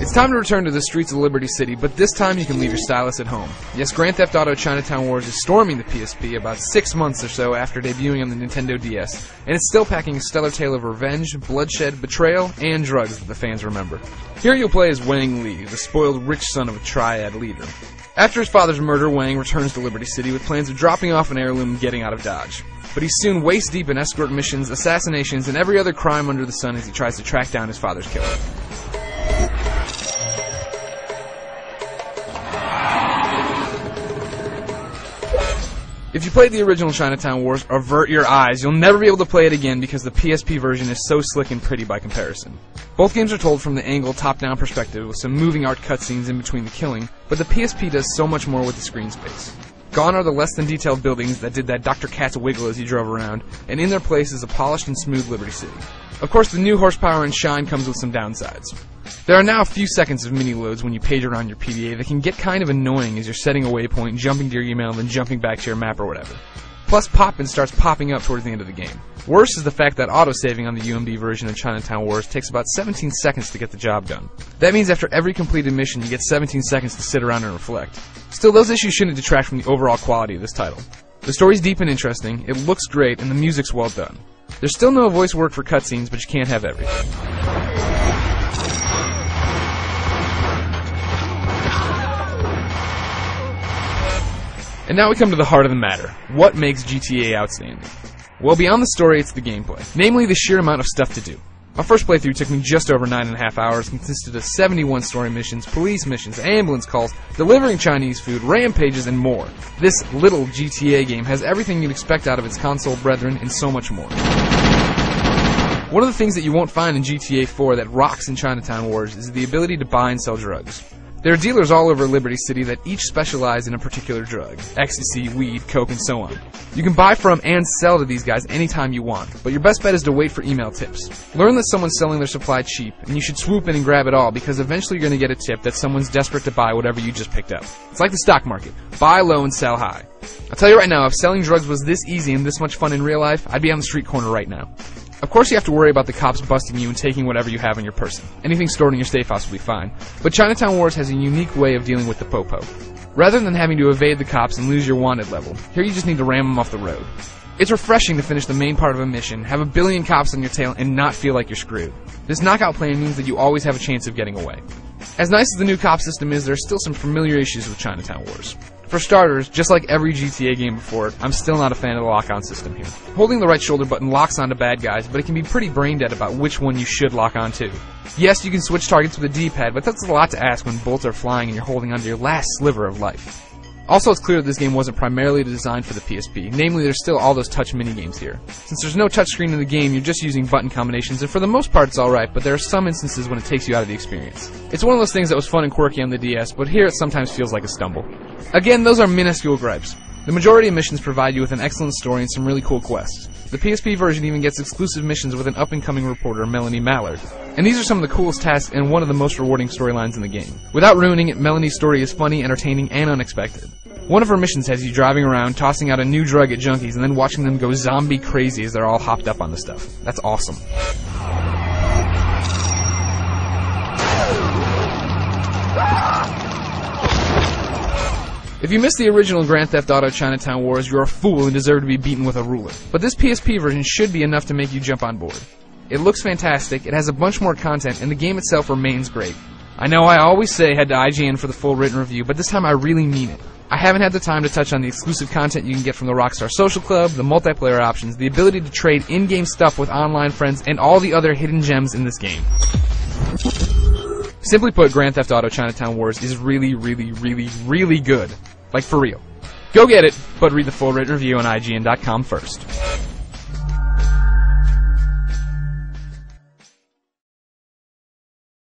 It's time to return to the streets of Liberty City, but this time you can leave your stylus at home. Yes, Grand Theft Auto Chinatown Wars is storming the PSP about 6 months or so after debuting on the Nintendo DS, and it's still packing a stellar tale of revenge, bloodshed, betrayal, and drugs that the fans remember. Here you'll play as Wang Li, the spoiled rich son of a triad leader. After his father's murder, Wang returns to Liberty City with plans of dropping off an heirloom and getting out of Dodge. But he's soon waist-deep in escort missions, assassinations, and every other crime under the sun as he tries to track down his father's killer. If you played the original Chinatown Wars, avert your eyes. You'll never be able to play it again because the PSP version is so slick and pretty by comparison. Both games are told from the angle top-down perspective with some moving art cutscenes in between the killing, but the PSP does so much more with the screen space. Gone are the less-than-detailed buildings that did that Dr. Katz wiggle as you drove around, and in their place is a polished and smooth Liberty City. Of course, the new horsepower and shine comes with some downsides. There are now a few seconds of mini-loads when you page around your PDA that can get kind of annoying as you're setting a waypoint, jumping to your email, then jumping back to your map or whatever. Plus, Poppin starts popping up towards the end of the game. Worse is the fact that autosaving on the UMD version of Chinatown Wars takes about 17 seconds to get the job done. That means after every completed mission, you get 17 seconds to sit around and reflect. Still, those issues shouldn't detract from the overall quality of this title. The story's deep and interesting, it looks great, and the music's well done. There's still no voice work for cutscenes, but you can't have everything. And now we come to the heart of the matter. What makes GTA outstanding? Well, beyond the story, it's the gameplay. Namely, the sheer amount of stuff to do. My first playthrough took me just over 9.5 hours, consisted of 71 story missions, police missions, ambulance calls, delivering Chinese food, rampages, and more. This little GTA game has everything you'd expect out of its console brethren and so much more. One of the things that you won't find in GTA 4 that rocks in Chinatown Wars is the ability to buy and sell drugs. There are dealers all over Liberty City that each specialize in a particular drug. Ecstasy, weed, coke, and so on. You can buy from and sell to these guys anytime you want, but your best bet is to wait for email tips. Learn that someone's selling their supply cheap, and you should swoop in and grab it all because eventually you're going to get a tip that someone's desperate to buy whatever you just picked up. It's like the stock market. Buy low and sell high. I'll tell you right now, if selling drugs was this easy and this much fun in real life, I'd be on the street corner right now. Of course you have to worry about the cops busting you and taking whatever you have in your person. Anything stored in your safe house will be fine. But Chinatown Wars has a unique way of dealing with the popo. Rather than having to evade the cops and lose your wanted level, here you just need to ram them off the road. It's refreshing to finish the main part of a mission, have a billion cops on your tail, and not feel like you're screwed. This knockout plan means that you always have a chance of getting away. As nice as the new cop system is, there are still some familiar issues with Chinatown Wars. For starters, just like every GTA game before it, I'm still not a fan of the lock-on system here. Holding the right shoulder button locks onto bad guys, but it can be pretty brain-dead about which one you should lock on to. Yes, you can switch targets with a D-pad, but that's a lot to ask when bullets are flying and you're holding onto your last sliver of life. Also, it's clear that this game wasn't primarily designed for the PSP, namely there's still all those touch minigames here. Since there's no touchscreen in the game, you're just using button combinations, and for the most part it's alright, but there are some instances when it takes you out of the experience. It's one of those things that was fun and quirky on the DS, but here it sometimes feels like a stumble. Again, those are minuscule gripes. The majority of missions provide you with an excellent story and some really cool quests. The PSP version even gets exclusive missions with an up-and-coming reporter, Melanie Mallard. And these are some of the coolest tasks and one of the most rewarding storylines in the game. Without ruining it, Melanie's story is funny, entertaining, and unexpected. One of her missions has you driving around, tossing out a new drug at junkies, and then watching them go zombie crazy as they're all hopped up on the stuff. That's awesome. If you missed the original Grand Theft Auto Chinatown Wars, you're a fool and deserve to be beaten with a ruler. But this PSP version should be enough to make you jump on board. It looks fantastic, it has a bunch more content, and the game itself remains great. I know I always say head to IGN for the full written review, but this time I really mean it. I haven't had the time to touch on the exclusive content you can get from the Rockstar Social Club, the multiplayer options, the ability to trade in-game stuff with online friends, and all the other hidden gems in this game. Simply put, Grand Theft Auto Chinatown Wars is really, really, really, really good. Like, for real. Go get it, but read the full written review on IGN.com first.